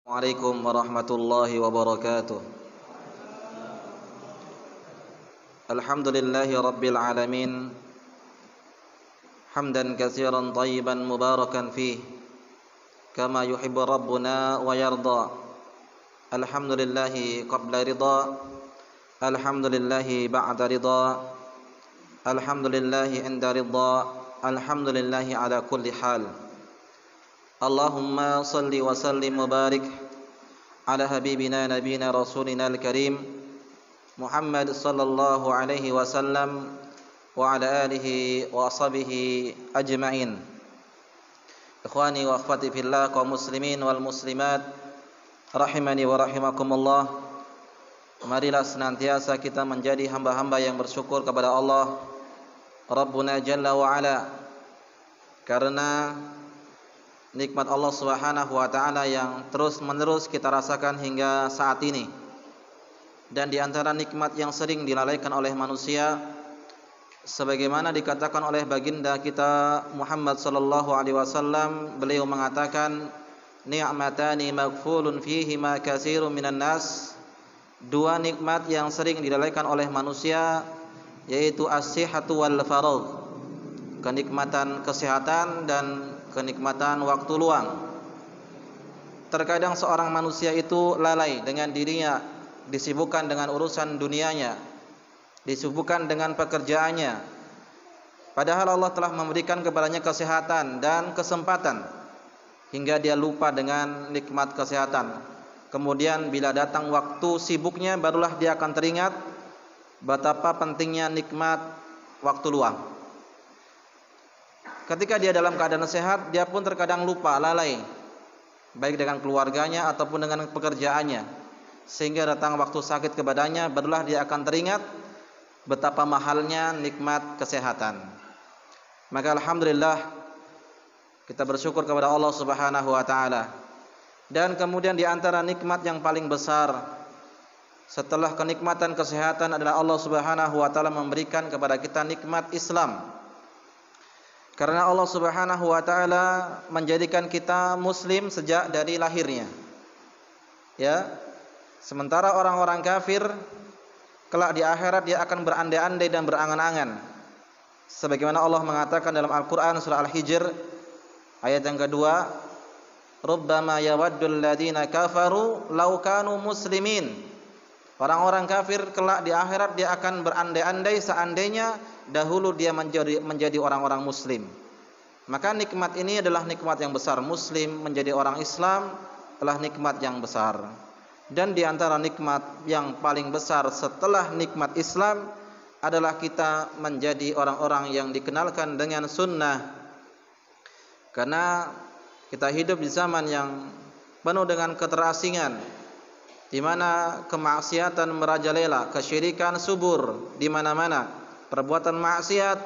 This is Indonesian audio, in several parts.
Assalamualaikum warahmatullahi wabarakatuh. Alhamdulillahi rabbil alamin. Hamdan katsiran thayyiban mubarakan fih kama yuhibbu rabbuna wa yarda. Alhamdulillahi qabla ridha, alhamdulillahi ba'da ridha, alhamdulillahi inda ridha, alhamdulillahi ala kulli hal. Allahumma salli wa sallim wa barik ala habibina nabiyina rasulina al-karim Muhammad sallallahu alaihi wasallam wa ala alihi wa ashabihi ajma'in. Ikhwani wa akhwati fillah, kaum muslimin wal muslimat rahimani wa rahimakumullah. Marilah senantiasa kita menjadi hamba-hamba yang bersyukur kepada Allah Rabbuna Jalla wa Ala, karena nikmat Allah Subhanahu wa taala yang terus-menerus kita rasakan hingga saat ini. Dan di antara nikmat yang sering dilalaikan oleh manusia, sebagaimana dikatakan oleh baginda kita Muhammad sallallahu alaihi wasallam, beliau mengatakan, ni'matani maghfulun fihima katsirun minan nas. Dua nikmat yang sering dilalaikan oleh manusia, yaitu as-sihhatu wal faragh, kenikmatan kesehatan dan kenikmatan waktu luang. Terkadang seorang manusia itu lalai dengan dirinya, disibukkan dengan urusan dunianya, disibukkan dengan pekerjaannya, padahal Allah telah memberikan kepadanya kesehatan dan kesempatan, hingga dia lupa dengan nikmat kesehatan. Kemudian bila datang waktu sibuknya, barulah dia akan teringat betapa pentingnya nikmat waktu luang. Ketika dia dalam keadaan sehat, dia pun terkadang lupa, lalai, baik dengan keluarganya ataupun dengan pekerjaannya, sehingga datang waktu sakit kepadanya, barulah dia akan teringat betapa mahalnya nikmat kesehatan. Maka alhamdulillah, kita bersyukur kepada Allah Subhanahu wa taala. Dan kemudian di antara nikmat yang paling besar setelah kenikmatan kesehatan adalah Allah Subhanahu wa taala memberikan kepada kita nikmat Islam. Karena Allah Subhanahu wa taala menjadikan kita muslim sejak dari lahirnya. Ya. Sementara orang-orang kafir kelak di akhirat dia akan berandai-andai dan berangan-angan. Sebagaimana Allah mengatakan dalam Al-Qur'an surah Al-Hijr ayat yang kedua, "Rubbama yawaddul ladzina kafaru law kanu muslimin." Orang-orang kafir kelak di akhirat dia akan berandai-andai seandainya dahulu dia menjadi orang-orang muslim. Maka nikmat ini adalah nikmat yang besar. Muslim menjadi orang Islam adalah nikmat yang besar. Dan di antara nikmat yang paling besar setelah nikmat Islam adalah kita menjadi orang-orang yang dikenalkan dengan sunnah. Karena kita hidup di zaman yang penuh dengan keterasingan, di mana kemaksiatan merajalela, kesyirikan subur di mana-mana, perbuatan maksiat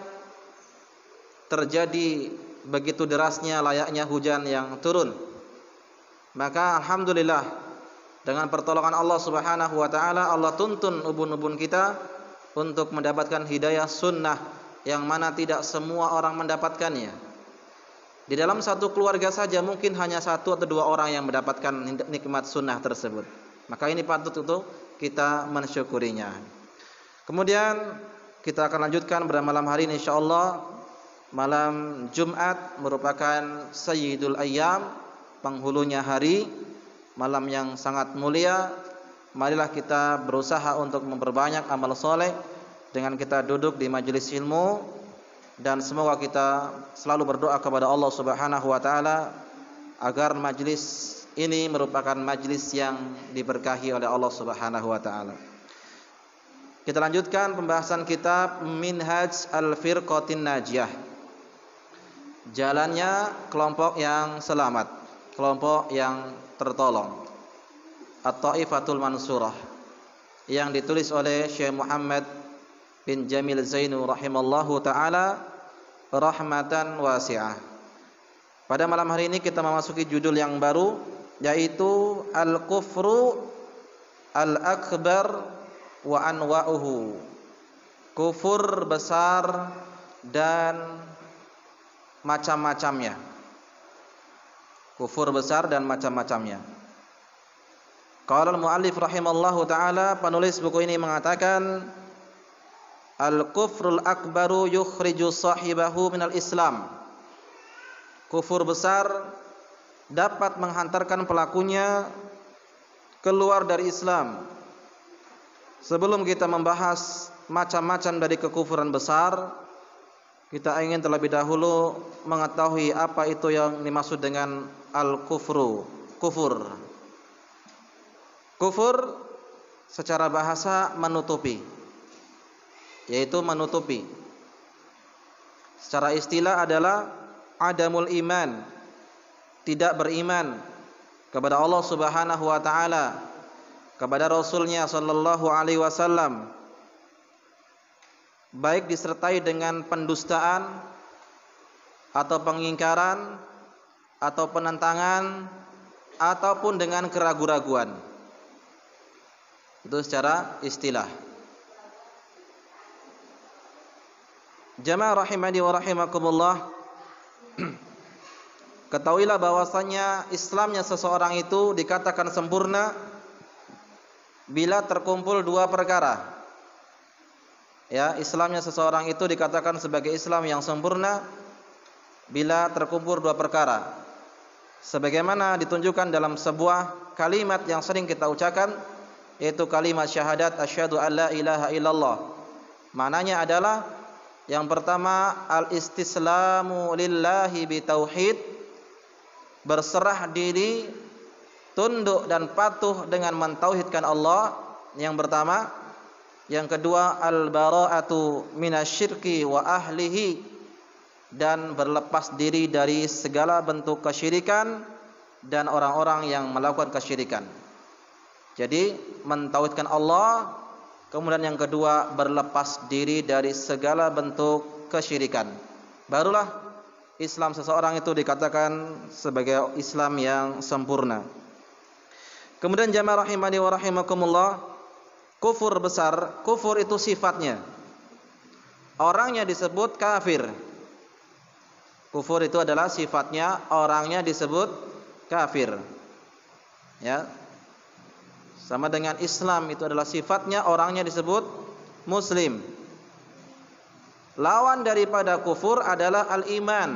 terjadi begitu derasnya layaknya hujan yang turun. Maka alhamdulillah, dengan pertolongan Allah Subhanahu wa taala, Allah tuntun ubun-ubun kita untuk mendapatkan hidayah sunnah yang mana tidak semua orang mendapatkannya. Di dalam satu keluarga saja mungkin hanya satu atau dua orang yang mendapatkan nikmat sunnah tersebut. Maka ini patut untuk kita mensyukurinya. Kemudian kita akan lanjutkan pada malam hari ini insyaallah. Malam Jumat merupakan Sayyidul Ayyam, penghulunya hari, malam yang sangat mulia. Marilah kita berusaha untuk memperbanyak amal soleh dengan kita duduk di majelis ilmu, dan semoga kita selalu berdoa kepada Allah Subhanahu wa taala agar majelis ini merupakan majlis yang diberkahi oleh Allah Subhanahu wa taala. Kita lanjutkan pembahasan kitab Minhaj Al-Firqatin Najiyah. Jalannya kelompok yang selamat, kelompok yang tertolong. At-Taifatul Mansurah, yang ditulis oleh Syekh Muhammad bin Jamil Zainu rahimallahu taala rahmatan wasi'ah. Pada malam hari ini kita memasuki judul yang baru, yaitu Al-Kufru Al-Akbar wa Anwa'uhu. Kufur besar dan macam-macamnya. Kufur besar dan macam-macamnya. Qala al-muallif rahimallahu taala, penulis buku ini mengatakan al-kufrul akbaru yukhriju sahibahu minal Islam. Kufur besar dapat menghantarkan pelakunya keluar dari Islam. Sebelum kita membahas macam-macam dari kekufuran besar, kita ingin terlebih dahulu mengetahui apa itu yang dimaksud dengan al-kufru, kufur. Kufur secara bahasa menutupi, yaitu menutupi. Secara istilah adalah adamul iman, tidak beriman kepada Allah Subhanahu wa taala, kepada Rasulnya sallallahu alaihi wasallam, baik disertai dengan pendustaan atau pengingkaran atau penentangan ataupun dengan keraguan-raguan. Itu secara istilah. Jamaah rahimani wa rahimakumullah, ketahuilah bahwasanya Islamnya seseorang itu dikatakan sempurna bila terkumpul dua perkara. Ya, Islamnya seseorang itu dikatakan sebagai Islam yang sempurna bila terkumpul dua perkara. Sebagaimana ditunjukkan dalam sebuah kalimat yang sering kita ucapkan, yaitu kalimat syahadat asyhadu alla ilaha illallah. Maknanya adalah yang pertama al-istislamu lillahi bitauhid, berserah diri, tunduk dan patuh dengan mentauhidkan Allah, yang pertama. Yang kedua al-bara'atu minasyirki wa ahlihi, dan berlepas diri dari segala bentuk kesyirikan dan orang-orang yang melakukan kesyirikan. Jadi mentauhidkan Allah, kemudian yang kedua berlepas diri dari segala bentuk kesyirikan. Barulah Islam seseorang itu dikatakan sebagai Islam yang sempurna. Kemudian jamaah rahimani wa rahimakumullah, kufur besar, kufur itu sifatnya. Orangnya disebut kafir. Kufur itu adalah sifatnya, orangnya disebut kafir. Ya. Sama dengan Islam, itu adalah sifatnya, orangnya disebut muslim. Lawan daripada kufur adalah al-iman.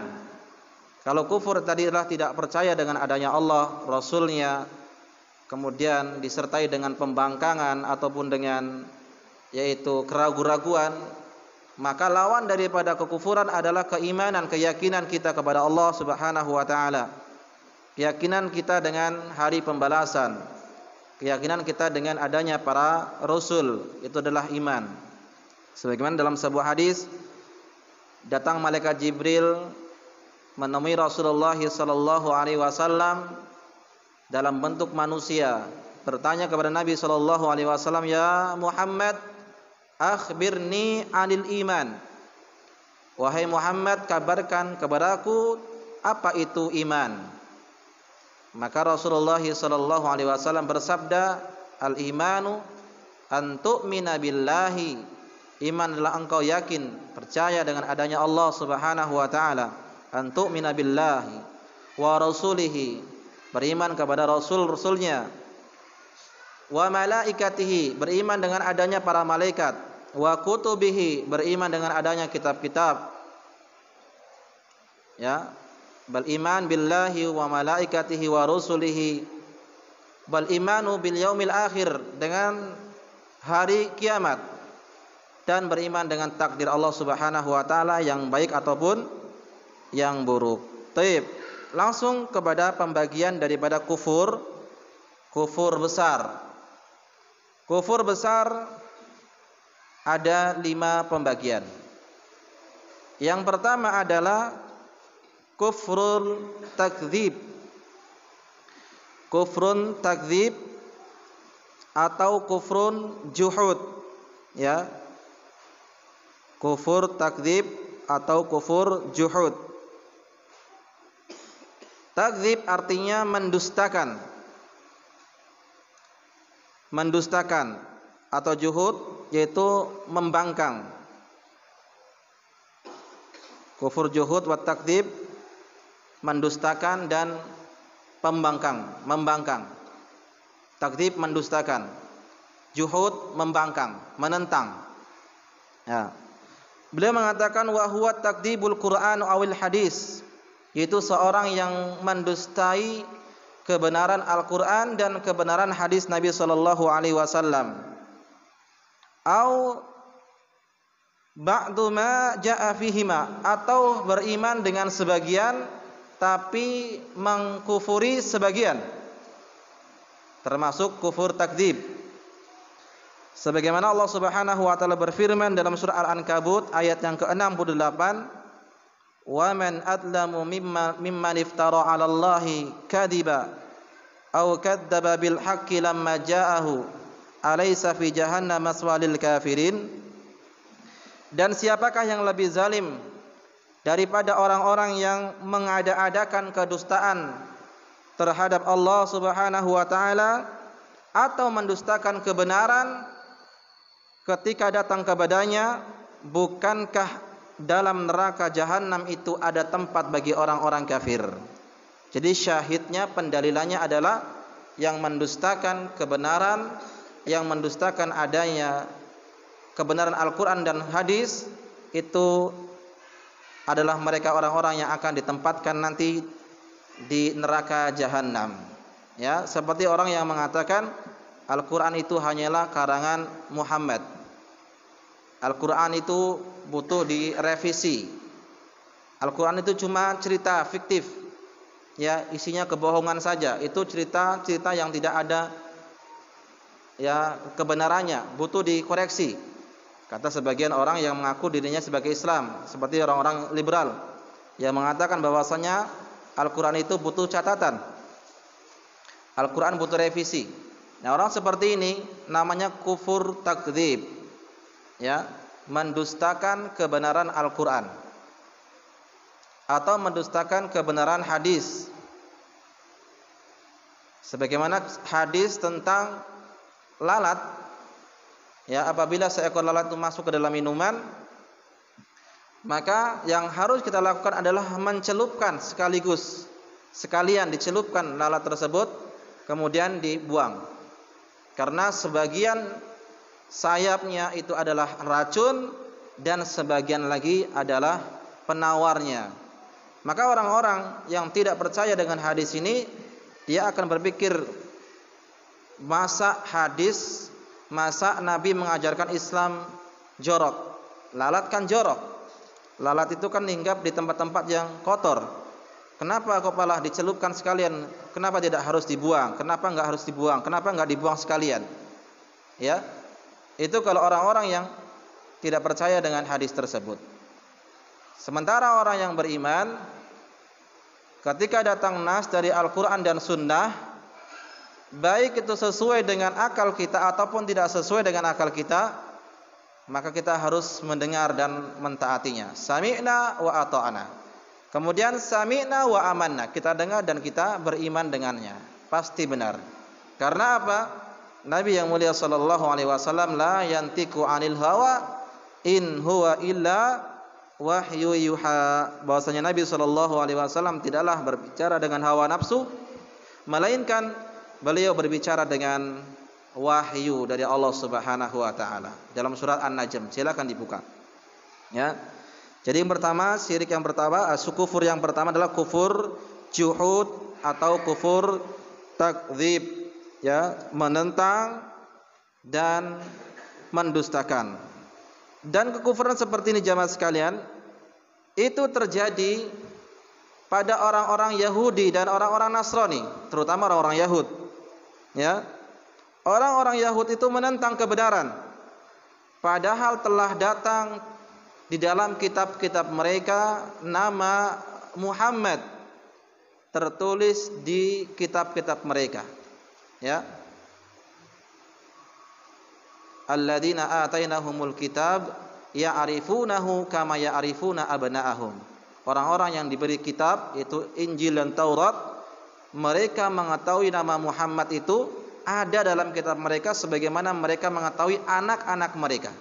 Kalau kufur tadi adalah tidak percaya dengan adanya Allah, Rasulnya, kemudian disertai dengan pembangkangan ataupun dengan yaitu keraguan-raguan, maka lawan daripada kekufuran adalah keimanan, keyakinan kita kepada Allah Subhanahu wa taala. Keyakinan kita dengan hari pembalasan, keyakinan kita dengan adanya para rasul, itu adalah iman. Sebagaimana dalam sebuah hadis, datang malaikat Jibril menemui Rasulullah sallallahu alaihi wasallam dalam bentuk manusia, bertanya kepada Nabi sallallahu alaihi wasallam, "Ya Muhammad, akhbirni 'anil iman." Wahai Muhammad, kabarkan kepadaku apa itu iman. Maka Rasulullah sallallahu alaihi wasallam bersabda, "Al-imanu an tu'mina billahi." Iman adalah engkau yakin, percaya dengan adanya Allah Subhanahu wa taala. An tu'mina billahi wa rasulihi, beriman kepada rasul-rasulnya. Wa malaikatihi, beriman dengan adanya para malaikat. Wa kutubihi, beriman dengan adanya kitab-kitab. Ya, bal iman billahi wa malaikatihi wa rusulihi, bal imanu bil yaumil akhir, dengan hari kiamat, dan beriman dengan takdir Allah Subhanahu wa taala yang baik ataupun yang buruk. Taib. Langsung kepada pembagian daripada kufur. Kufur besar. Kufur besar ada 5 pembagian. Yang pertama adalah kufrul takdzib. Kufrun takdzib atau kufrun juhud, ya. Kufur takdzib atau kufur juhud. Takdzib artinya mendustakan. Mendustakan atau juhud yaitu membangkang. Kufur juhud wa takdzib, mendustakan dan membangkang. Takdzib mendustakan, juhud membangkang, menentang. Ya. Beliau mengatakan wa huwa takdzibul Qur'an awil hadis, yaitu seorang yang mendustai kebenaran Al-Qur'an dan kebenaran hadis Nabi sallallahu alaihi wasallam. Au ba'du ma jaa fihima, atau beriman dengan sebagian tapi mengkufuri sebagian, termasuk kufur takdzib. Sebagaimana Allah Subhanahu wa taala berfirman dalam surah Al-Ankabut ayat yang ke-68, "Wa man adlamu mimman iftara 'ala Allahi kadiba aw kadzdzaba bil haqqi lamma ja'ahu alaysa fi jahannam maswal lil kafirin." Dan siapakah yang lebih zalim daripada orang-orang yang mengada-adakan kedustaan terhadap Allah Subhanahu wa taala atau mendustakan kebenaran ketika datang kepadanya? Bukankah dalam neraka jahanam itu ada tempat bagi orang-orang kafir? Jadi syahidnya, pendalilannya adalah yang mendustakan kebenaran, yang mendustakan adanya kebenaran Al-Quran dan hadis, itu adalah mereka orang-orang yang akan ditempatkan nanti di neraka jahanam. Ya, seperti orang yang mengatakan Al-Quran itu hanyalah karangan Muhammad, Al-Quran itu butuh direvisi, Al-Quran itu cuma cerita fiktif, ya isinya kebohongan saja, itu cerita-cerita yang tidak ada ya kebenarannya, butuh dikoreksi, kata sebagian orang yang mengaku dirinya sebagai Islam, seperti orang-orang liberal yang mengatakan bahwasanya Al-Quran itu butuh catatan, Al-Quran butuh revisi. Nah, orang seperti ini namanya kufur takdzib, ya, mendustakan kebenaran Al-Quran atau mendustakan kebenaran hadis. Sebagaimana hadis tentang lalat, ya, apabila seekor lalat itu masuk ke dalam minuman, maka yang harus kita lakukan adalah mencelupkan sekalian dicelupkan lalat tersebut, kemudian dibuang. Karena sebagian sayapnya itu adalah racun dan sebagian lagi adalah penawarnya. Maka orang-orang yang tidak percaya dengan hadis ini, dia akan berpikir, masa hadis, masa Nabi mengajarkan Islam jorok? Lalat kan jorok. Lalat itu kan hinggap di tempat-tempat yang kotor. Kenapa kok malah dicelupkan sekalian? Kenapa tidak harus dibuang? Kenapa enggak harus dibuang? Kenapa enggak dibuang sekalian? Ya, itu kalau orang-orang yang tidak percaya dengan hadis tersebut. Sementara orang yang beriman, ketika datang nas dari Al-Quran dan Sunnah, baik itu sesuai dengan akal kita ataupun tidak sesuai dengan akal kita, maka kita harus mendengar dan mentaatinya. Sami'na wa ata'na. Kemudian sami'na wa amanna, kita dengar dan kita beriman dengannya, pasti benar. Karena apa? Nabi yang mulia sallallahu alaihi wasallam la yantiqu 'anil hawa in huwa illa wahyu yuha. Bahwasanya Nabi sallallahu alaihi wasallam tidaklah berbicara dengan hawa nafsu, melainkan beliau berbicara dengan wahyu dari Allah Subhanahu wa taala. Dalam surat An-Najm, silakan dibuka. Ya. Jadi yang pertama, syirik yang pertama, kufur yang pertama adalah kufur juhud atau kufur takdzib, ya, menentang dan mendustakan. Dan kekufuran seperti ini jamaah sekalian, itu terjadi pada orang-orang Yahudi dan orang-orang Nasrani, terutama orang-orang Yahud. Ya. Orang-orang Yahud itu menentang kebenaran, padahal telah datang di dalam kitab-kitab mereka nama Muhammad tertulis di kitab-kitab mereka. Ya. Alladzina atainahumul kitab ya'rifunahu kama ya'rifuna abna'ahum. Orang-orang yang diberi kitab, itu Injil dan Taurat, mereka mengetahui nama Muhammad itu ada dalam kitab mereka sebagaimana mereka mengetahui anak-anak mereka.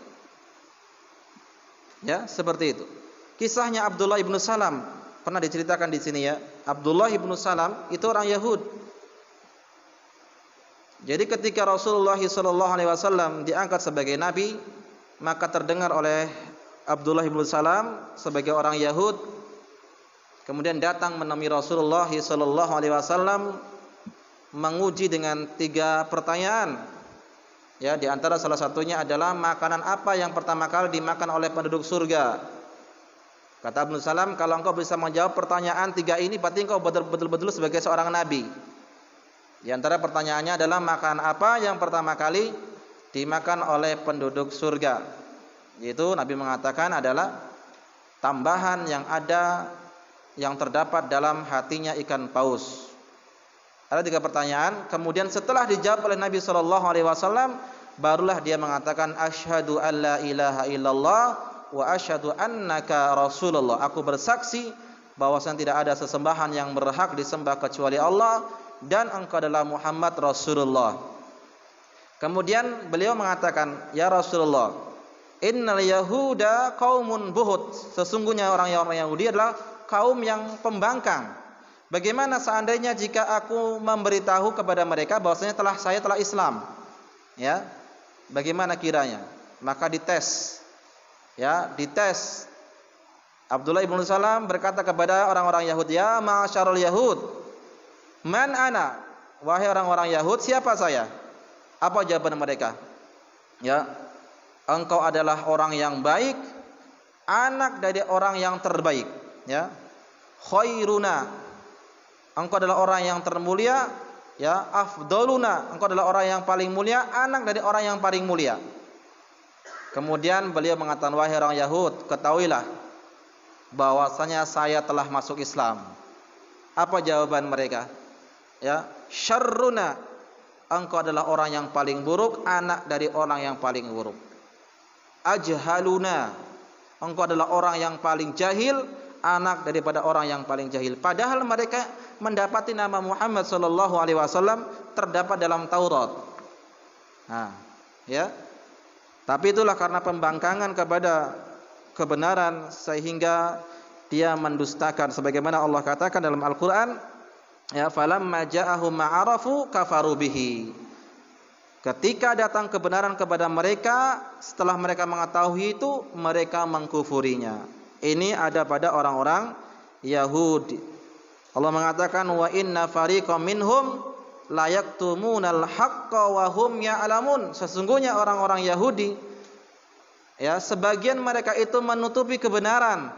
Ya, seperti itu. Kisahnya Abdullah ibnu Salam pernah diceritakan di sini, ya. Abdullah ibnu Salam itu orang Yahud. Jadi ketika Rasulullah SAW diangkat sebagai nabi, maka terdengar oleh Abdullah bin Salam sebagai orang Yahud, kemudian datang menemui Rasulullah SAW menguji dengan 3 pertanyaan. Ya, di antara salah satunya adalah makanan apa yang pertama kali dimakan oleh penduduk surga. Kata Ibnu Salam, kalau engkau bisa menjawab pertanyaan 3 ini, berarti engkau betul-betul sebagai seorang nabi. Di antara pertanyaannya adalah makanan apa yang pertama kali dimakan oleh penduduk surga. Yaitu Nabi mengatakan adalah tambahan yang terdapat dalam hatinya ikan paus. Ada 3 pertanyaan. Kemudian setelah dijawab oleh Nabi SAW, barulah dia mengatakan asyhadu alla ilaha illallah wa asyhadu annaka rasulullah. Aku bersaksi bahwasanya tidak ada sesembahan yang berhak disembah kecuali Allah, dan engkau adalah Muhammad Rasulullah. Kemudian beliau mengatakan, ya Rasulullah, innal yahuda qaumun buhut. Sesungguhnya orang-orang Yahudi adalah kaum yang pembangkang. Bagaimana seandainya jika aku memberitahu kepada mereka bahwasanya saya telah Islam? Ya. Bagaimana kiranya? Maka dites. Ya, dites. Abdullah bin Salam berkata kepada orang-orang Yahudi, ya ma'asyarul yahud, man ana, wahai orang-orang Yahud, siapa saya? Apa jawaban mereka? Ya, engkau adalah orang yang baik, anak dari orang yang terbaik. Ya, khairuna, engkau adalah orang yang termulia. Ya, afdaluna, engkau adalah orang yang paling mulia, anak dari orang yang paling mulia. Kemudian beliau mengatakan, wahai orang Yahud, ketahuilah bahwasanya saya telah masuk Islam. Apa jawaban mereka? Ya, syarruna, engkau adalah orang yang paling buruk, anak dari orang yang paling buruk. Ajhaluna, engkau adalah orang yang paling jahil, anak daripada orang yang paling jahil. Padahal mereka mendapati nama Muhammad SAW terdapat dalam Taurat. Nah, ya. Tapi itulah karena pembangkangan kepada kebenaran sehingga dia mendustakan, sebagaimana Allah katakan dalam Al-Qur'an, ya, falamma ja'ahum ma'arafu kafaru bihi. Ketika datang kebenaran kepada mereka, setelah mereka mengetahui itu, mereka mengkufurinya. Ini ada pada orang-orang Yahudi. Allah mengatakan, wa inna fariqam minhum la yaktumunal haqqa wa hum ya'lamun. Sesungguhnya orang-orang Yahudi, ya, sebagian mereka itu menutupi kebenaran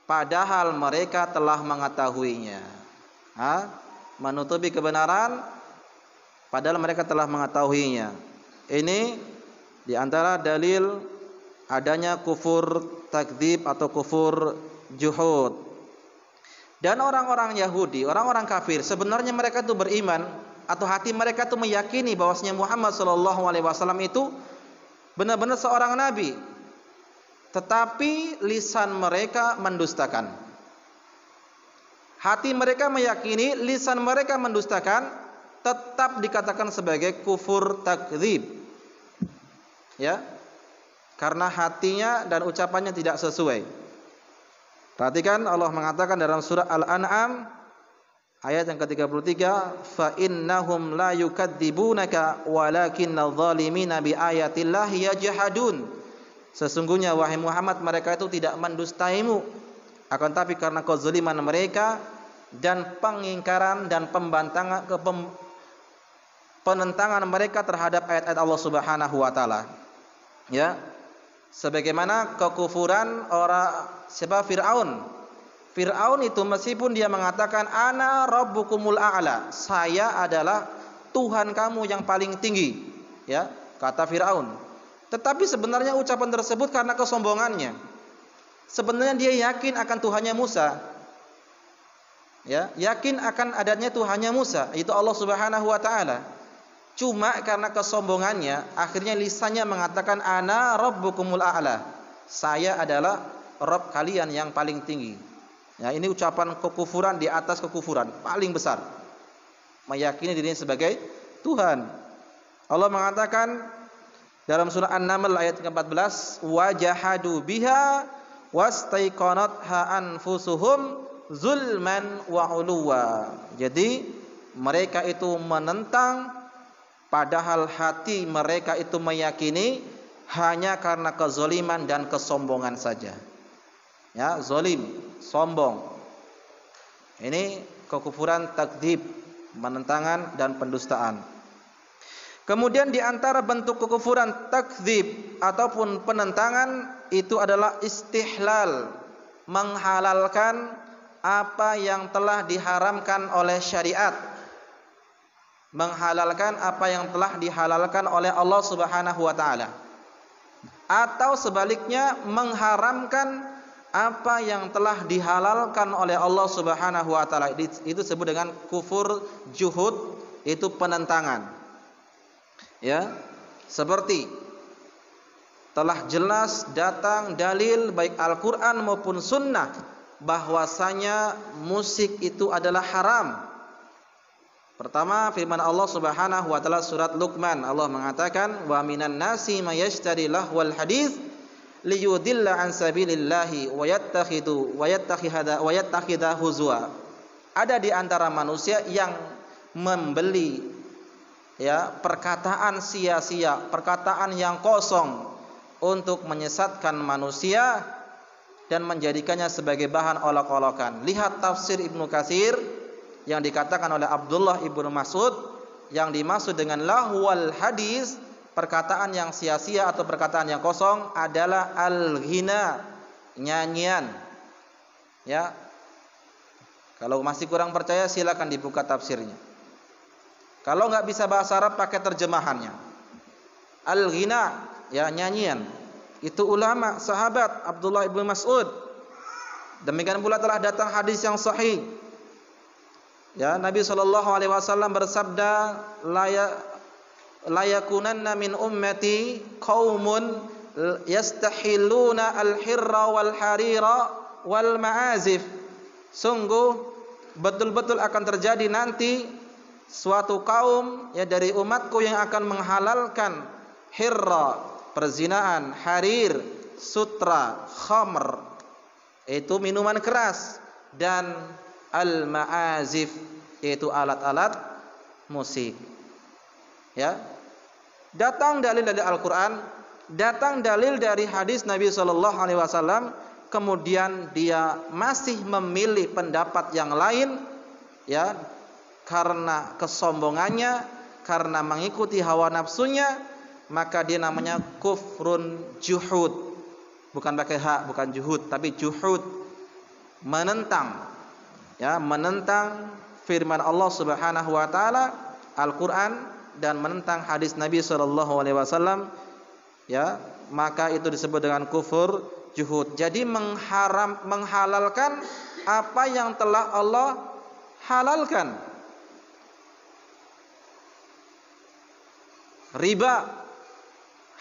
padahal mereka telah mengetahuinya. Menutupi kebenaran padahal mereka telah mengetahuinya. Ini diantara dalil adanya kufur takdzib atau kufur juhud. Dan orang-orang Yahudi, orang-orang kafir, sebenarnya mereka itu beriman atau hati mereka itu meyakini bahwasanya Muhammad SAW itu benar-benar seorang nabi, tetapi lisan mereka mendustakan. Hati mereka meyakini, lisan mereka mendustakan, tetap dikatakan sebagai kufur takdzib. Ya. Karena hatinya dan ucapannya tidak sesuai. Perhatikan Allah mengatakan dalam surah Al-An'am ayat yang ke-33, fa innahum la yukadzibunaka walakinnadz zalimina biayatillahi yajhadun. Sesungguhnya wahai Muhammad, mereka itu tidak mendustaimu, akan tapi karena kezaliman mereka dan pengingkaran dan penentangan mereka terhadap ayat-ayat Allah Subhanahu wa taala. Ya. Sebagaimana kekufuran Fir'aun. Fir'aun itu meskipun dia mengatakan ana rabbukumul a'la, saya adalah Tuhan kamu yang paling tinggi, ya, kata Fir'aun. Tetapi sebenarnya ucapan tersebut karena kesombongannya. Sebenarnya dia yakin akan Tuhannya Musa. Ya, yakin akan adanya Tuhannya Musa, yaitu Allah Subhanahu wa taala. Cuma karena kesombongannya, akhirnya lisannya mengatakan ana rabbukumul a'la. Saya adalah Rabb kalian yang paling tinggi. Ya, ini ucapan kekufuran di atas kekufuran paling besar. Meyakini dirinya sebagai Tuhan. Allah mengatakan dalam surah An-Naml ayat ke-14, wajahadu biha wastaiqanatha anfusuhum zulman wa uluwa. Jadi mereka itu menentang padahal hati mereka itu meyakini hanya karena kezaliman dan kesombongan saja. Ya, zalim, sombong. Ini kekufuran takdzib, penentangan dan pendustaan. Kemudian di antara bentuk kekufuran takdzib ataupun penentangan itu adalah istihlal, menghalalkan apa yang telah diharamkan oleh syariat. Menghalalkan apa yang telah dihalalkan oleh Allah Subhanahu wa taala. Atau sebaliknya mengharamkan apa yang telah dihalalkan oleh Allah Subhanahu wa taala. Itu disebut dengan kufur juhud, itu penentangan. Ya, seperti telah jelas datang dalil baik Al-Qur'an maupun sunnah bahwasanya musik itu adalah haram. Pertama, firman Allah Subhanahu wa taala surat Luqman, Allah mengatakan wa minan nasi may yashtari lahwal hadits liyudilla an sabilillahi wa yattakhidha huzwa. Ada di antara manusia yang membeli ya perkataan sia-sia, perkataan yang kosong untuk menyesatkan manusia dan menjadikannya sebagai bahan olok-olokan. Lihat tafsir Ibnu Katsir yang dikatakan oleh Abdullah ibnu Mas'ud, yang dimaksud dengan lahwal hadis, perkataan yang sia-sia atau perkataan yang kosong adalah al-ghina, nyanyian. Ya. Kalau masih kurang percaya silakan dibuka tafsirnya. Kalau nggak bisa bahasa Arab pakai terjemahannya. Al-ghina, ya nyanyian. Itu ulama, sahabat Abdullah ibnu Mas'ud. Demikian pula telah datang hadis yang sahih. Ya, Nabi SAW bersabda, la yakunanna min ummati qaumun yastahilluna al-hirra wal harira wal ma'azif. Sungguh betul-betul akan terjadi nanti suatu kaum ya dari umatku yang akan menghalalkan hirra, perzinaan, harir, sutra, khamr, itu minuman keras, dan al-ma'azif, yaitu alat-alat musik. Ya. Datang dalil dari Al-Qur'an, datang dalil dari hadis Nabi sallallahu alaihi wasallam, kemudian dia masih memilih pendapat yang lain ya karena kesombongannya, karena mengikuti hawa nafsunya, maka dia namanya kufrun juhud. Bukan pakai hak, bukan juhud, tapi juhud, menentang. Ya, menentang firman Allah Subhanahu wa taala, Al-Qur'an, dan menentang hadis Nabi sallallahu alaihi wasallam, ya, maka itu disebut dengan kufur juhud. Jadi menghalalkan apa yang telah Allah halalkan. Riba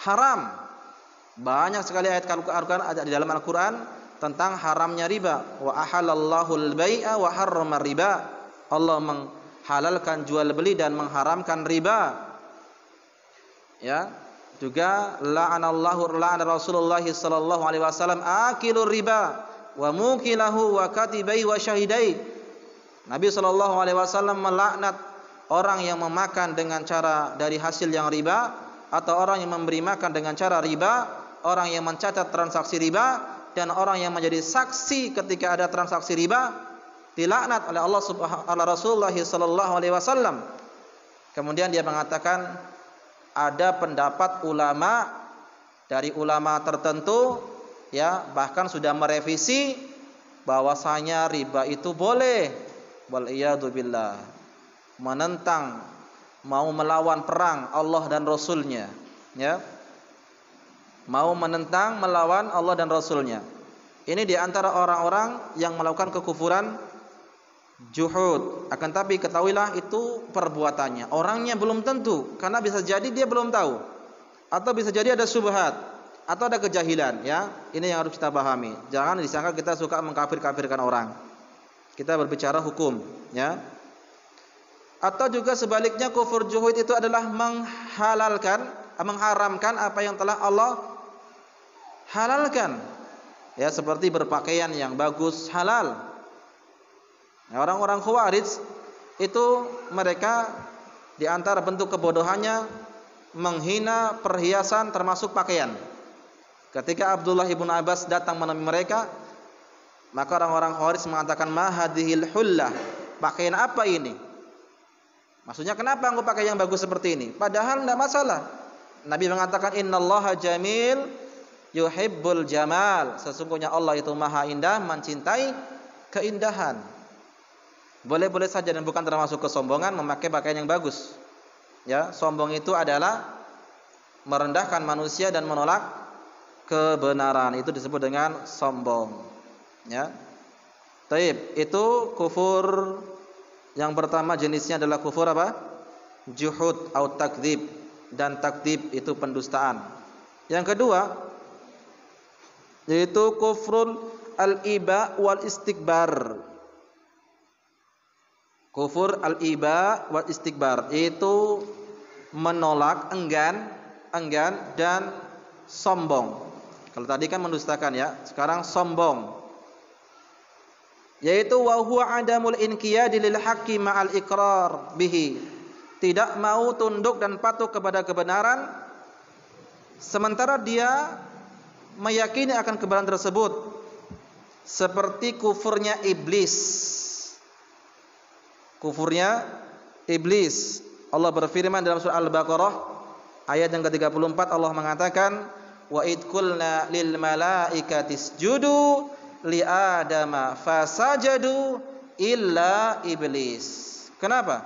haram. Banyak sekali ayat Al-Qur'an ada di dalam Al-Qur'an tentang haramnya riba. Wa ahalallahu al-bai'a wa harrama riba. Allah menghalalkan jual beli dan mengharamkan riba. Ya, juga la'ana Rasulullah sallallahu alaihi wasallam akilur riba wa mukilahu wa katibai wa syahidai. Nabi sallallahu alaihi wasallam melaknat orang yang memakan dengan cara dari hasil yang riba, atau orang yang memberi makan dengan cara riba, orang yang mencatat transaksi riba, dan orang yang menjadi saksi ketika ada transaksi riba, dilaknat oleh Allah Subhanahu Rasulullah sallallahu alaihi wasallam. Kemudian dia mengatakan ada pendapat ulama dari ulama tertentu ya bahkan sudah merevisi bahwasanya riba itu boleh. Wal iyadu billah. Menentang, mau melawan perang Allah dan Rasulnya, ya. Mau menentang, melawan Allah dan Rasulnya. Ini diantara orang-orang yang melakukan kekufuran juhud. Akan tapi ketahuilah itu perbuatannya. Orangnya belum tentu, karena bisa jadi dia belum tahu, atau bisa jadi ada syubhat, atau ada kejahilan. Ya, ini yang harus kita pahami. Jangan disangka kita suka mengkafir-kafirkan orang. Kita berbicara hukum, ya. Atau juga sebaliknya, kufur juhud itu adalah mengharamkan apa yang telah Allah halalkan. Ya, seperti berpakaian yang bagus halal. Nah, orang-orang Khawarij itu mereka di antara bentuk kebodohannya menghina perhiasan termasuk pakaian. Ketika Abdullah ibn Abbas datang menemui mereka, maka orang-orang Khawarij mengatakan, ma hadhil hullah, pakaian apa ini? Maksudnya kenapa engkau pakai yang bagus seperti ini? Padahal tidak masalah. Nabi mengatakan, innallaha jamil yuhibbul jamal, sesungguhnya Allah itu maha indah, mencintai keindahan. Boleh-boleh saja dan bukan termasuk kesombongan memakai pakaian yang bagus. Ya, sombong itu adalah merendahkan manusia dan menolak kebenaran. Itu disebut dengan sombong. Ya. Taib, itu kufur yang pertama jenisnya adalah kufur apa? Juhud atau takdzib, dan takdzib itu pendustaan. Yang kedua yaitu kufrul al-iba wal istikbar. Kufur al-iba wal istikbar itu menolak, enggan dan sombong. Kalau tadi kan mendustakan ya, sekarang sombong. Yaitu wa huwa adamul inqiyadi lil haqqi ma'al iqrar bihi. Tidak mau tunduk dan patuh kepada kebenaran sementara dia meyakini akan kebenaran tersebut, seperti kufurnya iblis. Kufurnya iblis. Allah berfirman dalam surah Al-Baqarah ayat yang ke-34, Allah mengatakan, wa id qulna lil malaikati isjudu li adama fasajadu illa iblis. Kenapa?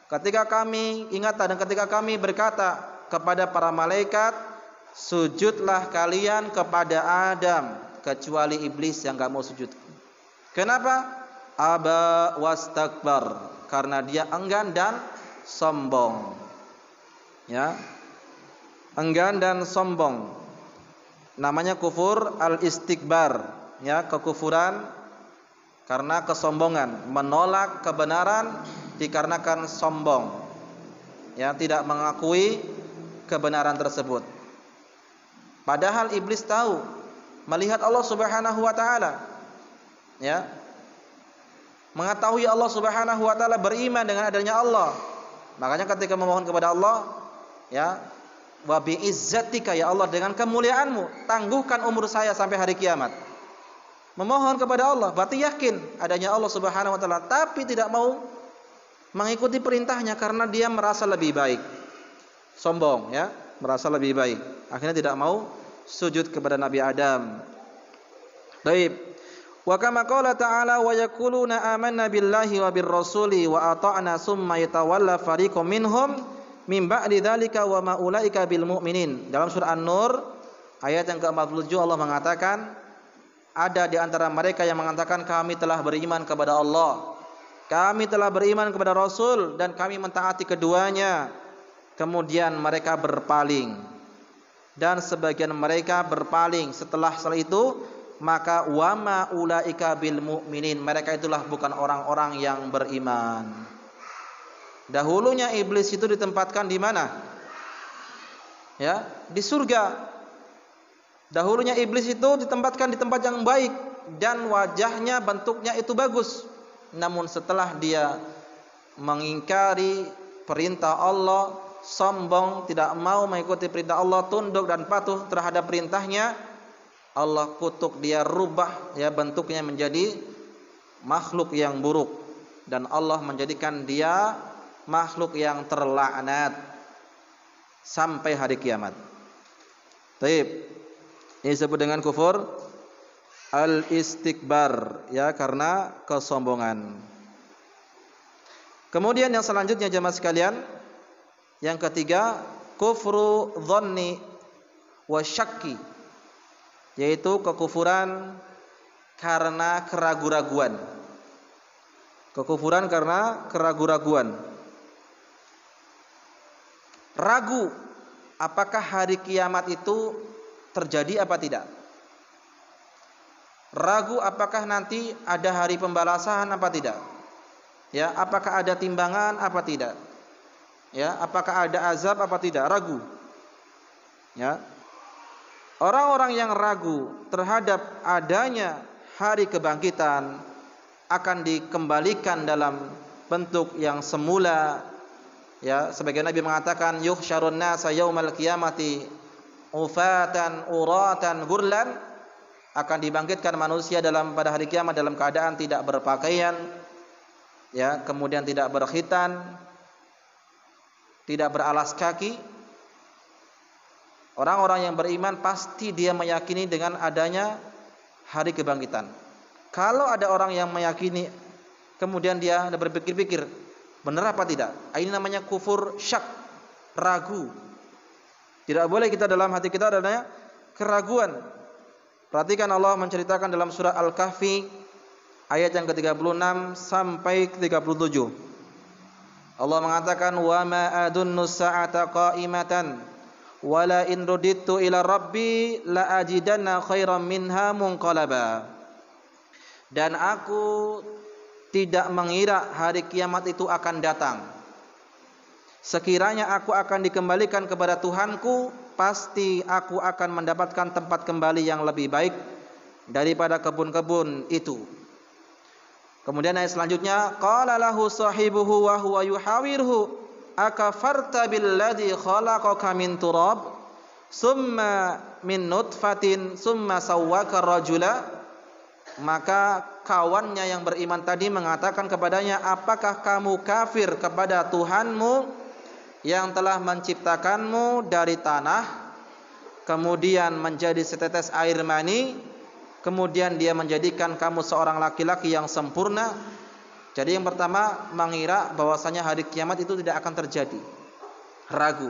Ketika kami berkata kepada para malaikat, sujudlah kalian kepada Adam, kecuali iblis yang enggak mau sujud. Kenapa? Aba wastakbar, karena dia enggan dan sombong. Ya. Enggan dan sombong. Namanya kufur al-istikbar, ya, kekufuran karena kesombongan, menolak kebenaran dikarenakan sombong. Ya, tidak mengakui kebenaran tersebut. Padahal iblis tahu, melihat Allah Subhanahu wa taala. Ya. Mengetahui Allah Subhanahu wa taala, beriman dengan adanya Allah. Makanya ketika memohon kepada Allah, ya, wa bi izzatika, ya Allah, dengan kemuliaanmu tangguhkan umur saya sampai hari kiamat. Memohon kepada Allah, berarti yakin adanya Allah Subhanahu wa taala, tapi tidak mau mengikuti perintahnya karena dia merasa lebih baik. Sombong, ya, merasa lebih baik. Akhirnya tidak mau sujud kepada Nabi Adam. Baik. Wa kama qala ta'ala wa yaquluna amanna billahi wa birrasuli wa ata'na summa yatawalla fariqum minhum min ba'di dzalika wa ma ulaika bil mu'minin. Dalam surah An-Nur ayat yang ke-47 Allah mengatakan, ada di antara mereka yang mengatakan kami telah beriman kepada Allah, kami telah beriman kepada Rasul, dan kami mentaati keduanya. Kemudian mereka berpaling, dan sebagian mereka berpaling setelah itu, maka wama ulaika bil mu'minin, mereka itulah bukan orang-orang yang beriman. Dahulunya iblis itu ditempatkan di mana? Ya, di surga. Dahulunya iblis itu ditempatkan di tempat yang baik dan wajahnya, bentuknya itu bagus. Namun setelah dia mengingkari perintah Allah, sombong, tidak mau mengikuti perintah Allah, tunduk dan patuh terhadap perintahnya, Allah kutuk dia, rubah ya bentuknya menjadi makhluk yang buruk, dan Allah menjadikan dia makhluk yang terlaknat sampai hari kiamat. Baik. Ini disebut dengan kufur al-istikbar, ya, karena kesombongan. Kemudian yang selanjutnya jemaah sekalian, yang ketiga, kufru dhanni wa syakki, yaitu kekufuran karena keraguan-raguan. Kekufuran karena keraguan-raguan. Ragu apakah hari kiamat itu terjadi apa tidak? Ragu apakah nanti ada hari pembalasan apa tidak? Ya, apakah ada timbangan apa tidak? Ya, apakah ada azab apa tidak? Ragu. Ya. Orang-orang yang ragu terhadap adanya hari kebangkitan, akan dikembalikan dalam bentuk yang semula. Ya, sebagian Nabi mengatakan yuhsyarun nasa yaumal qiyamati ufatan uratan gurlan, akan dibangkitkan manusia pada hari kiamat dalam keadaan tidak berpakaian, ya, kemudian tidak berkhitan, tidak beralas kaki. Orang-orang yang beriman pasti dia meyakini dengan adanya hari kebangkitan. Kalau ada orang yang meyakini kemudian dia berpikir-pikir, benar apa tidak? Ini namanya kufur syak, ragu. Tidak boleh kita dalam hati kita adanya keraguan. Perhatikan Allah menceritakan dalam surah Al-Kahfi ayat yang ke-36 sampai ke-37. Allah mengatakan wa ma adunnu sa'ata qa'imatan wala in rudittu ila rabbi la ajidanna khairan minha munqalaba. Dan aku tidak mengira hari kiamat itu akan datang. Sekiranya aku akan dikembalikan kepada Tuhanku, pasti aku akan mendapatkan tempat kembali yang lebih baik daripada kebun-kebun itu. Kemudian ayat selanjutnya, qala lahu sahibuhu wa huwa yuhawirhu akafarta billadzi khalaqaka min turab summa min nutfatin summa sawwaka rajula. Maka kawannya yang beriman tadi mengatakan kepadanya, apakah kamu kafir kepada Tuhanmu yang telah menciptakanmu dari tanah, kemudian menjadi setetes air mani, kemudian dia menjadikan kamu seorang laki-laki yang sempurna. Jadi yang pertama mengira bahwasanya hari kiamat itu tidak akan terjadi, ragu.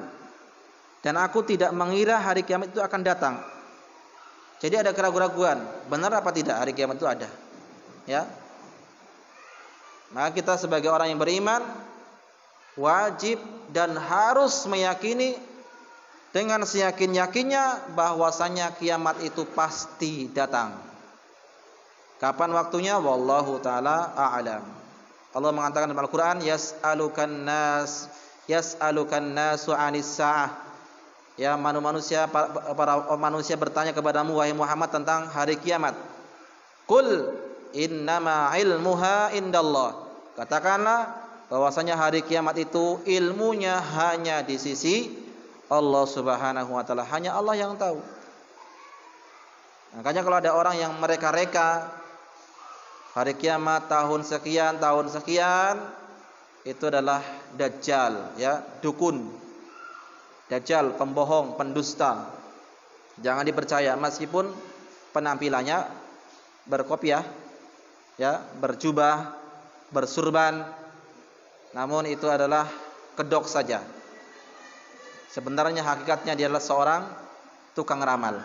Dan aku tidak mengira hari kiamat itu akan datang. Jadi ada keraguan-keraguan, benar apa tidak hari kiamat itu ada? Ya. Maka kita sebagai orang yang beriman wajib dan harus meyakini dengan seyakin-yakinnya bahwasanya kiamat itu pasti datang. Kapan waktunya? Wallahu taala a'lam. Allah mengatakan dalam Al-Qur'an, yas'alukan nasu 'anis sa'ah. Ya, para manusia bertanya kepadamu wahai Muhammad tentang hari kiamat. Qul innama ilmuha indallah. Katakanlah bahwasanya hari kiamat itu ilmunya hanya di sisi Allah Subhanahu wa taala, hanya Allah yang tahu. Makanya kalau ada orang yang mereka-reka hari kiamat tahun sekian, itu adalah dajjal, ya, dukun. Dajjal, pembohong, pendusta. Jangan dipercaya meskipun penampilannya berkopiah, ya, berjubah, bersurban, namun itu adalah kedok saja. Sebenarnya hakikatnya dia adalah seorang tukang ramal.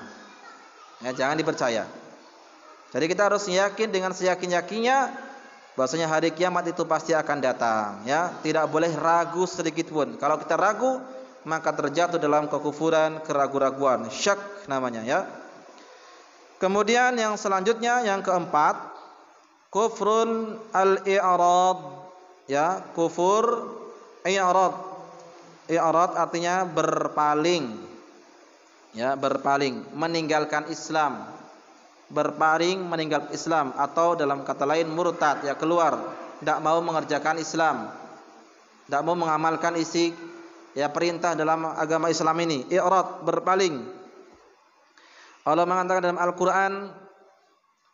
Ya, jangan dipercaya. Jadi kita harus yakin dengan seyakin-yakinnya bahwasanya hari kiamat itu pasti akan datang, ya. Tidak boleh ragu sedikit pun. Kalau kita ragu, maka terjatuh dalam kekufuran, keraguan-raguan, syak namanya, ya. Kemudian yang selanjutnya yang keempat, kufrun al-i'rad, ya, kufur i'rad. I'rad artinya berpaling, ya, berpaling, meninggalkan Islam, berpaling meninggalkan Islam, atau dalam kata lain murtad, ya, keluar, tidak mau mengerjakan Islam, tidak mau mengamalkan isi, ya, perintah dalam agama Islam ini. I'rad, berpaling. Allah mengatakan dalam Al-Qur'an,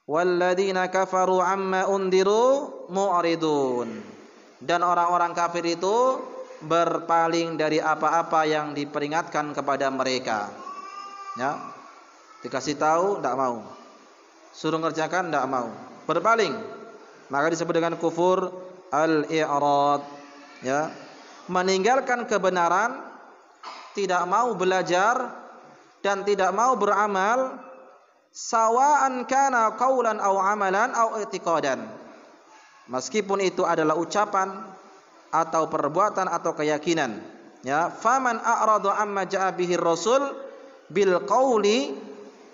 walladzina kafaru amma undiru mu'ridun. Dan orang-orang kafir itu berpaling dari apa-apa yang diperingatkan kepada mereka. Ya. Dikasih tahu tidak mau. Suruh ngerjakan tidak mau. Berpaling. Maka disebut dengan kufur al-i'rad, ya. Meninggalkan kebenaran, tidak mau belajar dan tidak mau beramal, sawa'an kana qaulan aw amalan aw i'tiqadan. Meskipun itu adalah ucapan atau perbuatan atau keyakinan, ya. Faman a'rada amma ja'a bihi rasul bil qauli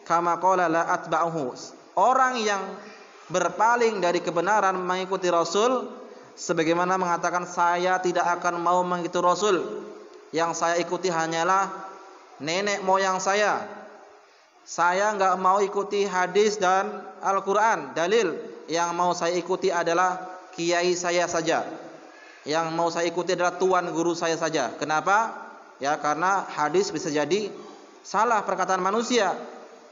kama qala la atba'uhu. Orang yang berpaling dari kebenaran mengikuti Rasul, sebagaimana mengatakan saya tidak akan mau mengikuti Rasul, yang saya ikuti hanyalah nenek moyang saya enggak mau ikuti hadis dan Al-Quran, dalil, yang mau saya ikuti adalah kiai saya saja. Yang mau saya ikuti adalah tuan guru saya saja. Kenapa? Ya, karena hadis bisa jadi salah perkataan manusia.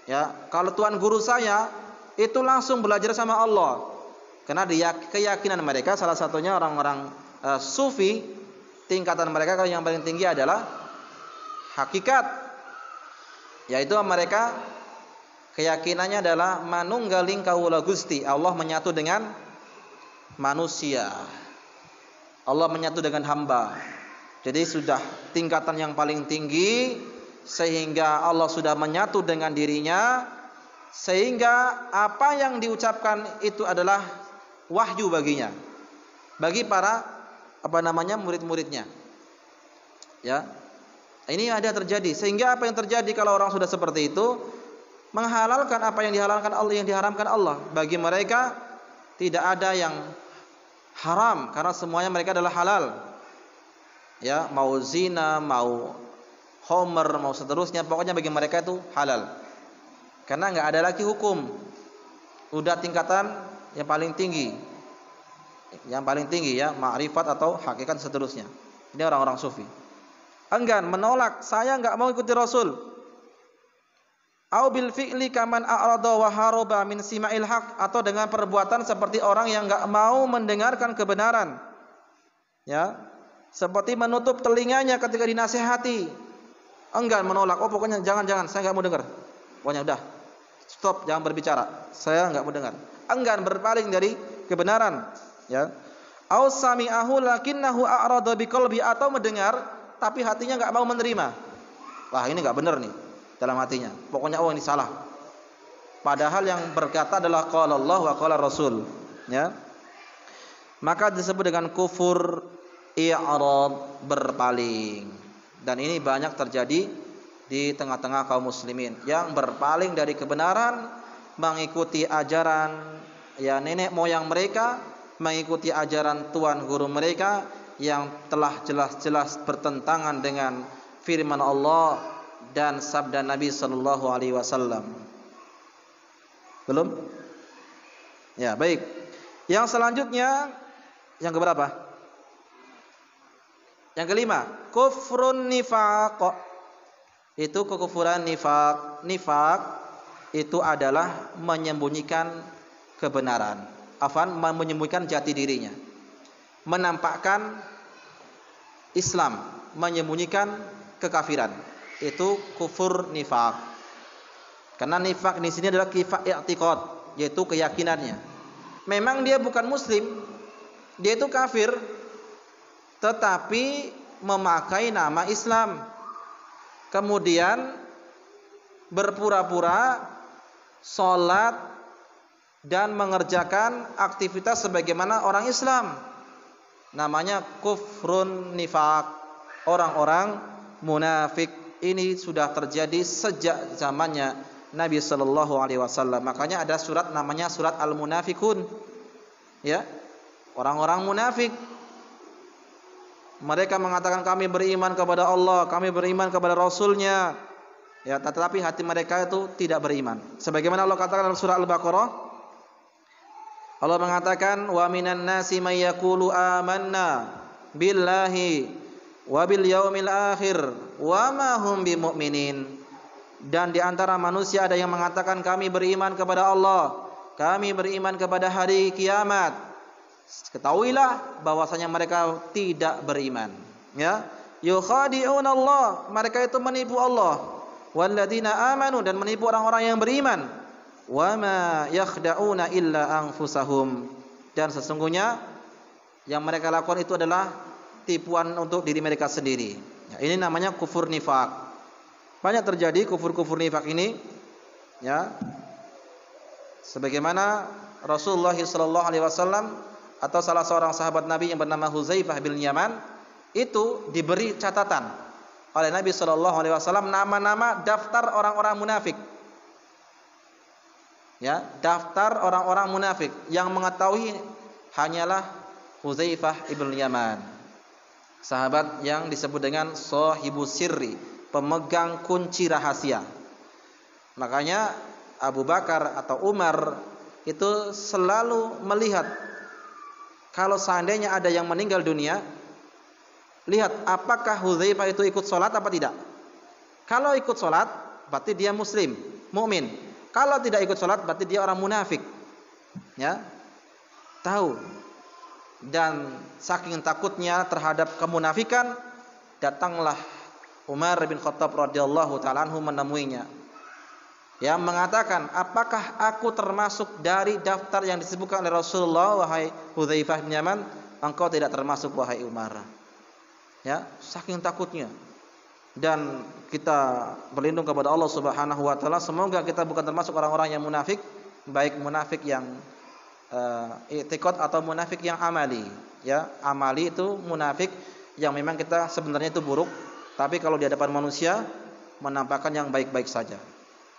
Ya, kalau tuan guru saya itu langsung belajar sama Allah. Karena keyakinan mereka, salah satunya orang-orang sufi, tingkatan mereka kalau yang paling tinggi adalah hakikat. Yaitu mereka keyakinannya adalah manunggaling kaula Gusti, Allah menyatu dengan manusia. Allah menyatu dengan hamba. Jadi sudah tingkatan yang paling tinggi, sehingga Allah sudah menyatu dengan dirinya, sehingga apa yang diucapkan itu adalah wahyu baginya, bagi para murid-muridnya. Ya, ini ada terjadi. Sehingga apa yang terjadi kalau orang sudah seperti itu, menghalalkan apa yang dihalalkan Allah, yang diharamkan Allah. Bagi mereka tidak ada yang haram, karena semuanya mereka adalah halal. Ya, mau zina, mau homer, mau seterusnya, pokoknya bagi mereka itu halal. Karena nggak ada lagi hukum. Udah tingkatan yang paling tinggi. Yang paling tinggi ya, ma'rifat atau hakikat seterusnya. Ini orang-orang sufi. Enggan, menolak, saya nggak mau ikuti Rasul. Au bil fi'li kaman a'rada wa haraba min sima'il haq, atau dengan perbuatan seperti orang yang enggak mau mendengarkan kebenaran. Ya. Seperti menutup telinganya ketika dinasihati. Enggan, menolak. Oh, pokoknya jangan, saya enggak mau dengar. Pokoknya udah. Stop, jangan berbicara. Saya enggak mau dengar. Enggan, berpaling dari kebenaran, ya. Au sami'ahu lakinnahu a'rada biqalbi, atau mendengar tapi hatinya enggak mau menerima. Wah, ini enggak benar nih dalam hatinya. Pokoknya ini salah. Padahal yang berkata adalah qala Allah wa qala Rasul, ya. Maka disebut dengan kufur i'rad, berpaling. Dan ini banyak terjadi di tengah-tengah kaum muslimin yang berpaling dari kebenaran, mengikuti ajaran ya nenek moyang mereka, mengikuti ajaran tuan guru mereka yang telah jelas-jelas bertentangan dengan firman Allah dan sabda Nabi sallallahu alaihi wasallam. Belum? Ya, baik. Yang selanjutnya yang keberapa? Yang kelima, kufrun nifaq. Itu kekufuran nifaq. Nifaq itu adalah menyembunyikan kebenaran. Menyembunyikan jati dirinya. Menampakkan Islam, menyembunyikan kekafiran. Itu kufur nifaq. Karena nifaq di sini adalah nifaq i'tiqad, yaitu keyakinannya. Memang dia bukan muslim, dia itu kafir, tetapi memakai nama Islam. Kemudian berpura-pura sholat dan mengerjakan aktivitas sebagaimana orang Islam. Namanya kufrun nifaq, orang-orang munafik. Ini sudah terjadi sejak zamannya Nabi sallallahu alaihi wasallam. Makanya ada surat namanya surat Al-Munafikun. Ya. Orang-orang munafik. Mereka mengatakan kami beriman kepada Allah, kami beriman kepada Rasulnya. Ya, tetapi hati mereka itu tidak beriman. Sebagaimana Allah katakan dalam surah Al-Baqarah, Allah mengatakan wa minan nasi may yaqulu amanna billahi wa bil yaumil akhir wa ma hum bimumin. Dan di antara manusia ada yang mengatakan kami beriman kepada Allah, kami beriman kepada hari kiamat. Ketahuilah bahwasanya mereka tidak beriman, ya. Yukhadi'un Allah, mereka itu menipu Allah. Walladzina amanu, dan menipu orang-orang yang beriman. Wa ma yakhda'una illa anfusahum, dan sesungguhnya yang mereka lakukan itu adalah tipuan untuk diri mereka sendiri. Ya, ini namanya kufur nifaq. Banyak terjadi kufur-kufur nifaq ini, ya. Sebagaimana Rasulullah sallallahu alaihi wasallam atau salah seorang sahabat Nabi yang bernama Huzaifah bin Yaman itu diberi catatan oleh Nabi sallallahu alaihi wasallam nama-nama daftar orang-orang munafik. Ya, daftar orang-orang munafik yang mengetahui hanyalah Huzaifah bin Yaman. Sahabat yang disebut dengan sahibus sirri, pemegang kunci rahasia. Makanya Abu Bakar atau Umar itu selalu melihat kalau seandainya ada yang meninggal dunia, lihat apakah Hudzaifah itu ikut sholat apa tidak. Kalau ikut sholat, berarti dia muslim, mukmin. Kalau tidak ikut sholat, berarti dia orang munafik. Ya, tahu. Dan saking takutnya terhadap kemunafikan, datanglah Umar bin Khattab radhiyallahu ta'ala anhu menemuinya. Ya, mengatakan, apakah aku termasuk dari daftar yang disebutkan oleh Rasulullah, wahai Hudzaifah bin Yaman? Engkau tidak termasuk, wahai Umar. Ya, saking takutnya. Dan kita berlindung kepada Allah Subhanahu wa taala, semoga kita bukan termasuk orang-orang yang munafik, baik munafik yang i'tiqad atau munafik yang amali. Ya, amali itu munafik yang memang kita sebenarnya itu buruk, tapi kalau di hadapan manusia menampakkan yang baik-baik saja.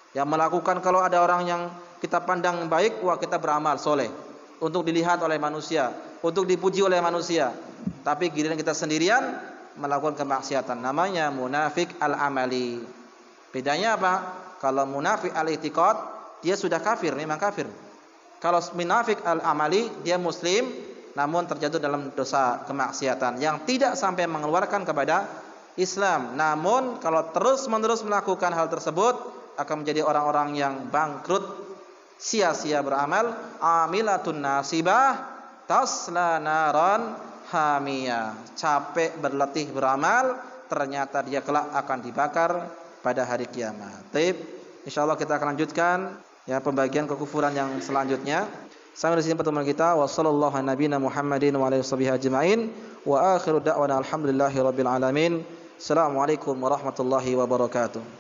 Yang melakukan, kalau ada orang yang kita pandang baik, wah kita beramal soleh untuk dilihat oleh manusia, untuk dipuji oleh manusia. Tapi giliran kita sendirian melakukan kemaksiatan, namanya munafik al-amali. Bedanya apa? Kalau munafik al-i'tiqad, dia sudah kafir, memang kafir. Kalau munafik al-amali, dia muslim namun terjatuh dalam dosa kemaksiatan yang tidak sampai mengeluarkan kepada Islam. Namun kalau terus-menerus melakukan hal tersebut akan menjadi orang-orang yang bangkrut, sia-sia beramal, amilatun nasibah tasla naran hamiyah, capek berletih beramal, ternyata dia kelak akan dibakar pada hari kiamat. Baik, insyaallah kita akan lanjutkan ya pembagian kekufuran yang selanjutnya. Sampai di sini pertemuan kita. Wassallallahu ala nabiyina Muhammadin wa alihi washabihi ajmain. Wa akhiru da'wana alhamdulillahirabbil alamin. Assalamualaikum warahmatullahi wabarakatuh.